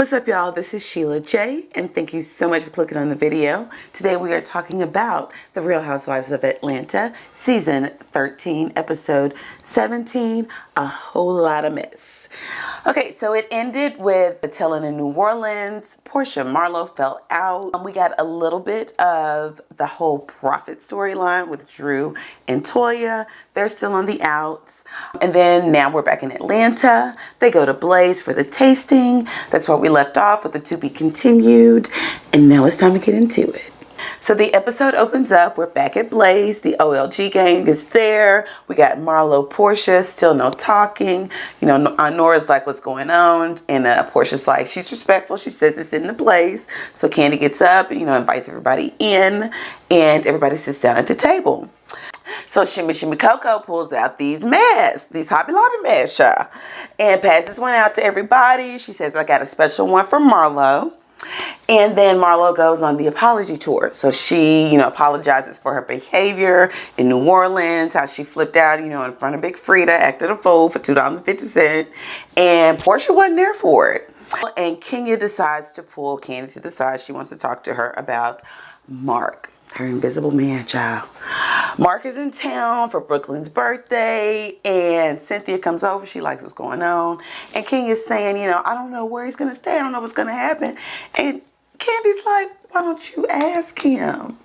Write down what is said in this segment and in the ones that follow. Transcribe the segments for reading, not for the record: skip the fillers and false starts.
What's up, y'all? This is Sheila J, and thank you so much for clicking on the video. Today we are talking about the Real Housewives of Atlanta, season 13, episode 17, A Whole Lot of Mess. Okay, so it ended with the telling in New Orleans. Portia and Marlo fell out. We got a little bit of the whole Prophet storyline with Drew and Toya. They're still on the outs. And then now we're back in Atlanta. They go to Blaze for the tasting. That's where we left off with the to be continued. And now it's time to get into it. So the episode opens up. We're back at Blaze. The OLG gang is there. We got Marlo, Portia, still no talking. You know, Nora's like, what's going on? And Portia's like, she's respectful. She says it's in the Blaze. So Candy gets up, you know, invites everybody in, and everybody sits down at the table. So Shimmy Coco pulls out these masks, these Hobby Lobby masks, y'all, and passes one out to everybody. She says, I got a special one for Marlo. And then Marlo goes on the apology tour. So she, you know, apologizes for her behavior in New Orleans, how she flipped out, you know, in front of Big Frida, acted a fool for $2.50. And Portia wasn't there for it. And Kenya decides to pull Candy to the side. She wants to talk to her about Mark, her invisible man, child. Mark is in town for Brooklyn's birthday, and Cynthia comes over. She likes what's going on. And Kenya's saying, you know, I don't know where he's going to stay. I don't know what's going to happen. And Candy's like, why don't you ask him?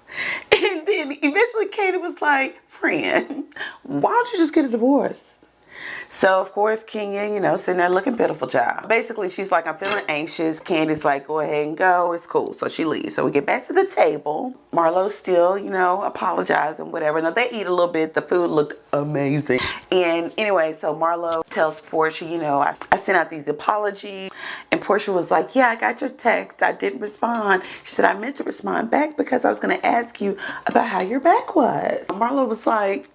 And then eventually Candy was like, friend, why don't you just get a divorce? So, of course, Kenya, you know, sitting there looking pitiful, child. Basically, she's like, I'm feeling anxious. Candy's like, go ahead and go. It's cool. So she leaves. So we get back to the table. Marlo's still, you know, apologizing, whatever. Now, they eat a little bit. The food looked amazing. And anyway, so Marlo tells Portia, you know, I sent out these apologies. And Portia was like, yeah, I got your text. I didn't respond. She said, I meant to respond back because I was going to ask you about how your back was. Marlo was like,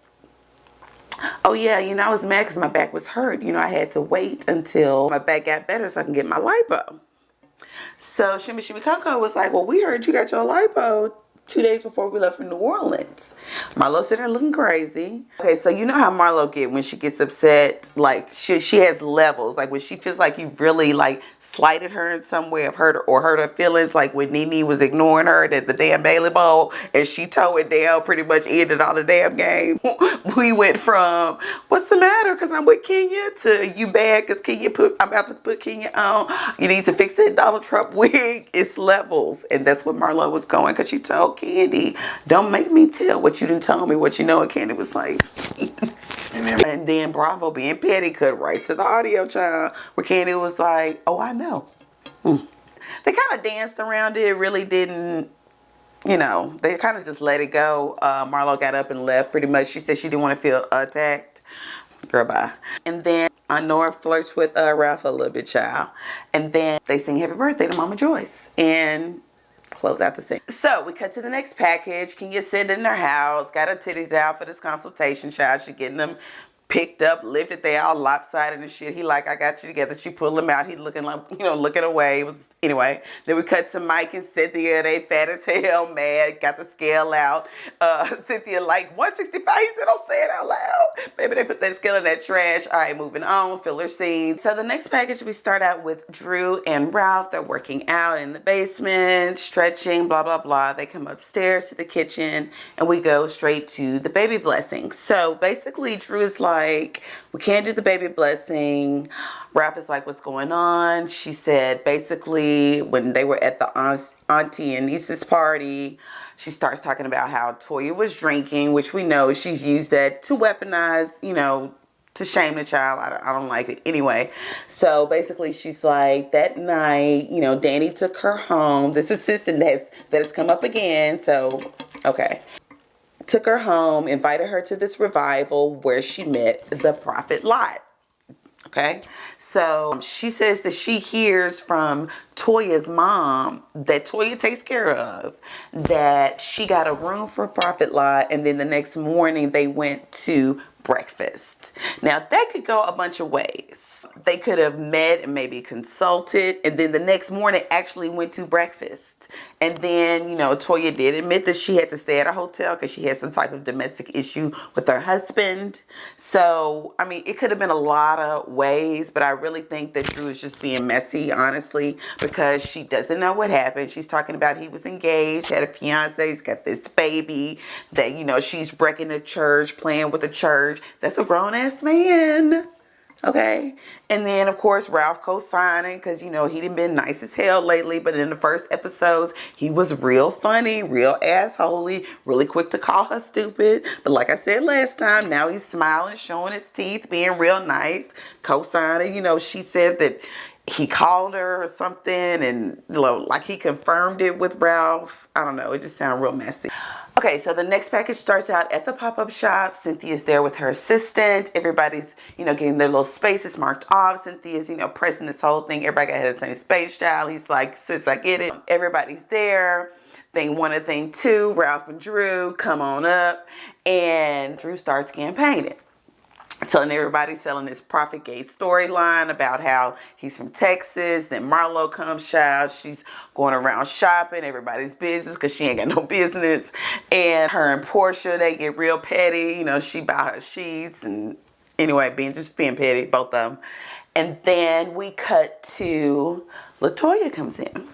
oh yeah, you know, I was mad because my back was hurt. You know, I had to wait until my back got better so I can get my lipo. So Shimmy Coco was like, well, we heard you got your lipo 2 days before we left for New Orleans. Marlo sitting there looking crazy. Okay, so you know how Marlo get when she gets upset. Like, she has levels. Like, when she feels like you've really, like, slighted her in some way, of hurt her feelings. Like, when Nene was ignoring her at the damn Bailey Bowl, and she tore it down, pretty much ended all the damn game. We went from, what's the matter, because I'm with Kenya, to you bad because I'm about to put Kenya on. You need to fix that Donald Trump wig. It's levels. And that's what Marlo was going, because she told Candy, don't make me tell what you didn't tell me, what you know. And Candy was like, and then Bravo being petty cut right to the audio, child, where Candy was like, oh, I know. They kind of danced around it, really didn't, you know, they kind of just let it go. Marlo got up and left pretty much. She said she didn't want to feel attacked. Girl, bye. And then Nora flirts with Ralph a little bit, child. And then they sing happy birthday to Mama Joyce. And close out the scene. So we cut to the next package. Kenya sitting in her house, got her titties out for this consultation, child. She getting them picked up, lifted, they all lopsided and shit. He like, I got you together. She pulled him out. He looking like, you know, looking away. It was, anyway. Then we cut to Mike and Cynthia. They fat as hell, mad. Got the scale out. Cynthia like, 165. He said, don't say it out loud. Baby, they put that scale in that trash. All right, moving on. Filler scene. So the next package, we start out with Drew and Ralph. They're working out in the basement, stretching, blah, blah, blah. They come upstairs to the kitchen, and we go straight to the baby blessing. So basically, Drew is like, we can't do the baby blessing. Ralph is like, what's going on? She said, basically, when they were at the auntie and niece's party, she starts talking about how Toya was drinking, which we know she's used that to weaponize, you know, to shame the child. I don't like it. Anyway, so basically she's like, that night, you know, Danny took her home. This assistant that has come up again. So, okay. Took her home, invited her to this revival where she met the prophet Lott. Okay, so she says that she hears from Toya's mom that Toya takes care of, that she got a room for Prophet Lott, and then the next morning they went to breakfast. Now that could go a bunch of ways. they could have met and maybe consulted, and then the next morning actually went to breakfast. And then, you know, Toya did admit that she had to stay at a hotel because she had some type of domestic issue with her husband. So, I mean, it could have been a lot of ways, but I really think that Drew is just being messy, honestly, because she doesn't know what happened. She's talking about he was engaged, had a fiance, he's got this baby, that, you know, she's wrecking the church, playing with the church. That's a grown-ass man. Okay. And then, of course, Ralph co-signing because, you know, he done been nice as hell lately. But in the first episodes, he was real funny, real assholey, really quick to call her stupid. But like I said last time, now he's smiling, showing his teeth, being real nice, co-signing. You know, she said that he called her or something, and, you know, like he confirmed it with Ralph. I don't know. It just sounded real messy. Okay, so the next package starts out at the pop-up shop. Cynthia's there with her assistant. Everybody's, you know, getting their little spaces marked off. Cynthia's, you know, pressing this whole thing. Everybody got the same space style. He's like, sis, I get it. Everybody's there. Thing 1 and thing 2, Ralph and Drew come on up. And Drew starts campaigning, telling everybody, selling this Prophet Gate storyline about how he's from Texas. Then Marlo comes, child. She's going around shopping everybody's business because she ain't got no business. And her and Portia, they get real petty. You know, she buy her sheets and anyway, just being petty, both of them. And then we cut to LaToya comes in.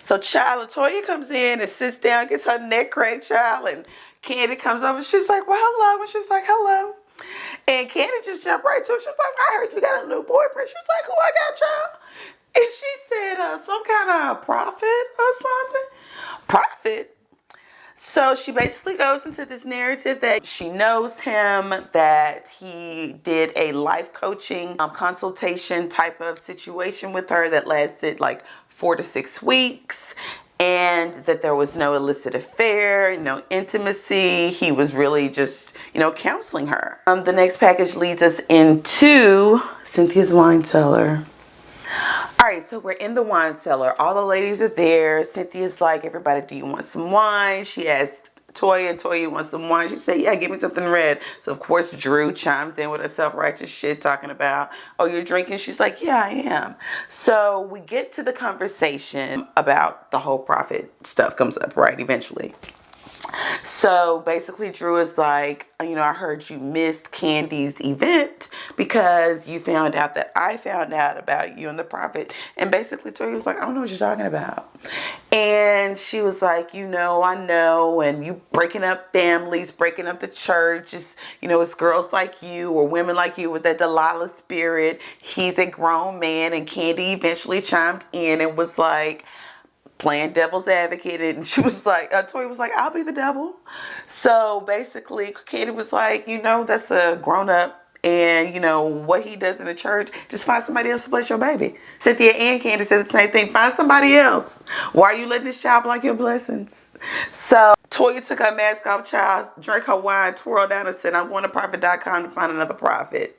So child, LaToya comes in and sits down, gets her neck cracked, child, and Candy comes over. She's like, well, hello. And she's like, hello. And Candy just jumped right to it. She's like, I heard you got a new boyfriend. She's like, who I got, child? And she said, some kind of prophet or something. Prophet? So she basically goes into this narrative that she knows him, that he did a life coaching consultation type of situation with her that lasted like 4 to 6 weeks. And that there was no illicit affair, no intimacy. He was really just, you know, counseling her. The next package leads us into Cynthia's wine cellar. All right, so we're in the wine cellar. All the ladies are there. Cynthia's like, everybody, do you want some wine? She asked Toya, you want some wine? She said, yeah, give me something red. So, of course, Drew chimes in with her self-righteous shit talking about, oh, you're drinking? She's like, yeah, I am. So we get to the conversation about the whole prophet stuff comes up, right, eventually. So basically Drew is like, you know, I heard you missed Candy's event because you found out that I found out about you and the prophet. And basically Toya was like, I don't know what you're talking about. And she was like, you know, I know. And you breaking up families, breaking up the church. It's, you know, it's girls like you or women like you with that Delilah spirit. He's a grown man. And Candy eventually chimed in and was like, playing devil's advocate, and she was like, Toya was like, I'll be the devil. So basically Candy was like, you know, that's a grown up, and you know what he does in the church, just find somebody else to bless your baby. Cynthia and Candy said the same thing, find somebody else. Why are you letting this child block your blessings? So Toya took her mask off, child, drank her wine, twirled down and said, I'm going to prophet.com to find another prophet.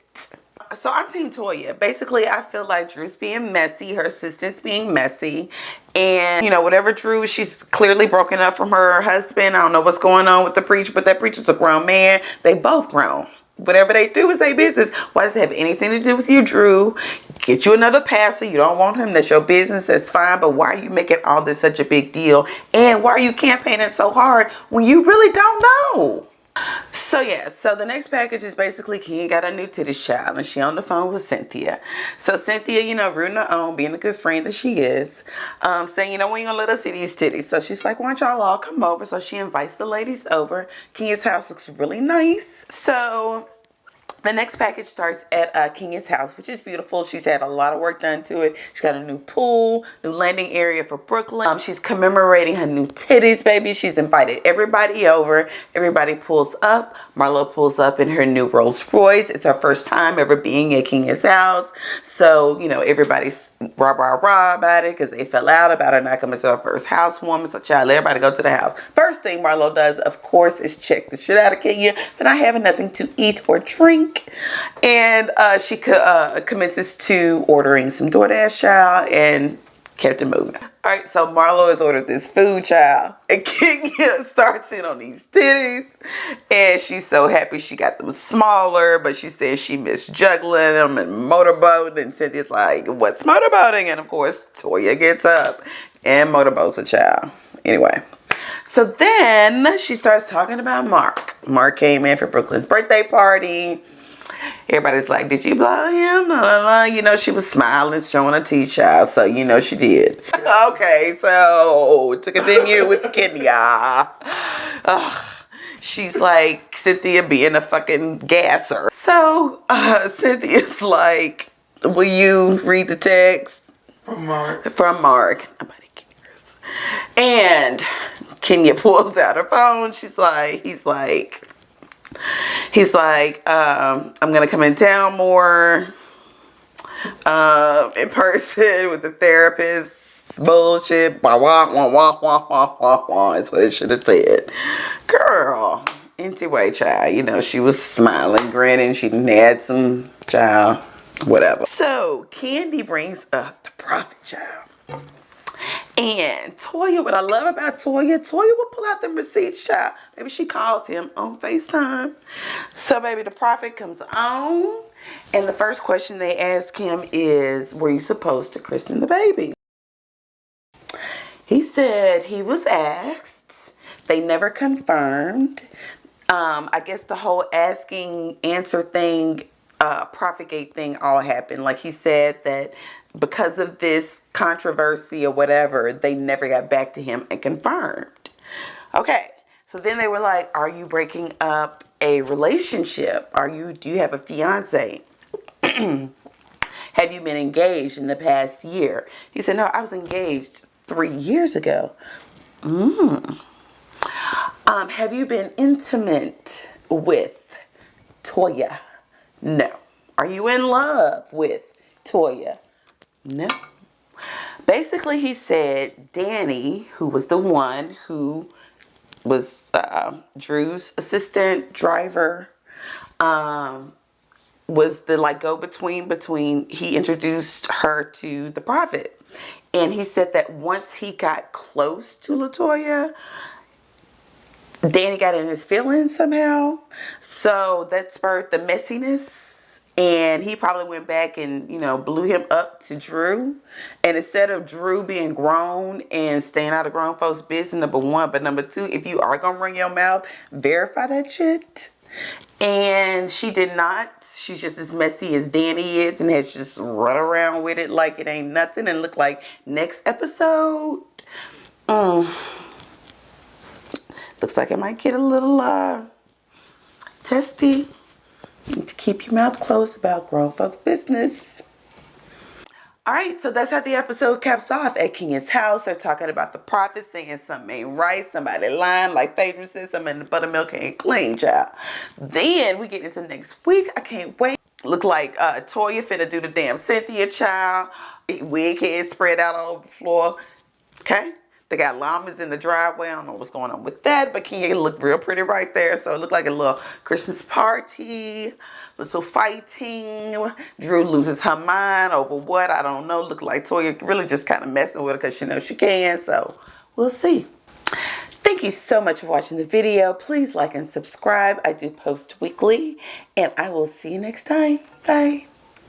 So I'm Team Toya. Basically, I feel like Drew's being messy. Her assistant's being messy. And, you know, whatever Drew, she's clearly broken up from her husband. I don't know what's going on with the preacher, but that preacher's a grown man. They both grown. Whatever they do is their business. Why does it have anything to do with you, Drew? Get you another pastor. You don't want him. That's your business. That's fine. But why are you making all this such a big deal? And why are you campaigning so hard when you really don't know? So yeah, so the next package is basically Ken got a new titties child and she on the phone with Cynthia. So Cynthia, you know, rooting her own, being a good friend that she is, saying, you know, we ain't gonna let us see these titties. So she's like, why don't y'all all come over? So she invites the ladies over. Ken's house looks really nice. So the next package starts at Kenya's house, which is beautiful. She's had a lot of work done to it. She's got a new pool, new landing area for Brooklyn. She's commemorating her new titties, baby. She's invited everybody over. Everybody pulls up. Marlo pulls up in her new Rolls Royce. It's her first time ever being at Kenya's house. So, you know, everybody's rah about it because they fell out about her not coming to her first housewarming. So, child, everybody go to the house. First thing Marlo does, of course, is check the shit out of Kenya for not having nothing to eat or drink. And she commences to ordering some DoorDash, child, and kept it moving. All right, so Marlo has ordered this food, child. And Kenya starts in on these titties. And she's so happy she got them smaller. But she says she missed juggling them and motorboating. And Cynthia's like, what's motorboating? And of course, Toya gets up and motorboats a child. Anyway. So then she starts talking about Mark. Mark came in for Brooklyn's birthday party. Everybody's like, did you blow him? La, la, la. You know, she was smiling, showing her teeth, child. So, you know, she did. Okay, so to continue with Kenya. She's like, Cynthia being a fucking gasser. So, Cynthia's like, will you read the text? From Mark. From Mark. Nobody cares. And Kenya pulls out her phone. He's like, I'm gonna come in town more in person with the therapist. Bullshit. Wah, wah, wah, wah, wah, wah, wah, wah. That's what it should have said. Girl. Anyway, child, you know, she was smiling, grinning. She had some, child, whatever. So, Candy brings up the prophet, child. And Toya, what I love about Toya will pull out them receipts, child. Maybe she calls him on FaceTime. So, baby, the prophet comes on. And the first question they ask him is, were you supposed to christen the baby? He said he was asked. They never confirmed. I guess the whole asking answer thing, Prophet Gate thing all happened. Like he said that because of this controversy or whatever, they never got back to him and confirmed. Okay, so then they were like, are you breaking up a relationship? Do you have a fiance? Have you been engaged in the past year? He said, no, I was engaged 3 years ago. Have you been intimate with Toya? No. Are you in love with Toya? No. Basically, he said Danny, who was the one who was Drew's assistant driver, was the like go-between he introduced her to the prophet. And he said that once he got close to LaToya, Danny got in his feelings somehow. So that spurred the messiness. And he probably went back and, you know, blew him up to Drew. And instead of Drew being grown and staying out of grown folks' business, number one. But number two, if you are going to run your mouth, verify that shit. And she did not. She's just as messy as Danny is and has just run around with it like it ain't nothing. And look like next episode, looks like it might get a little testy. You need to keep your mouth closed about grown folks' business. Alright, so that's how the episode caps off at Kenya's house. They're talking about the prophet saying something ain't right, somebody lying, like Phaedra said, something in the buttermilk ain't clean, child. Then we get into next week. I can't wait. Look like Toya finna do the damn Cynthia, child. Wig head spread out all over the floor. Okay? They got llamas in the driveway. I don't know what's going on with that, but Kenya looked real pretty right there. So it looked like a little Christmas party, little fighting. Drew loses her mind over what, I don't know. Looked like Toya really just kind of messing with her because she knows she can. So we'll see. Thank you so much for watching the video. Please like and subscribe. I do post weekly, and I will see you next time. Bye.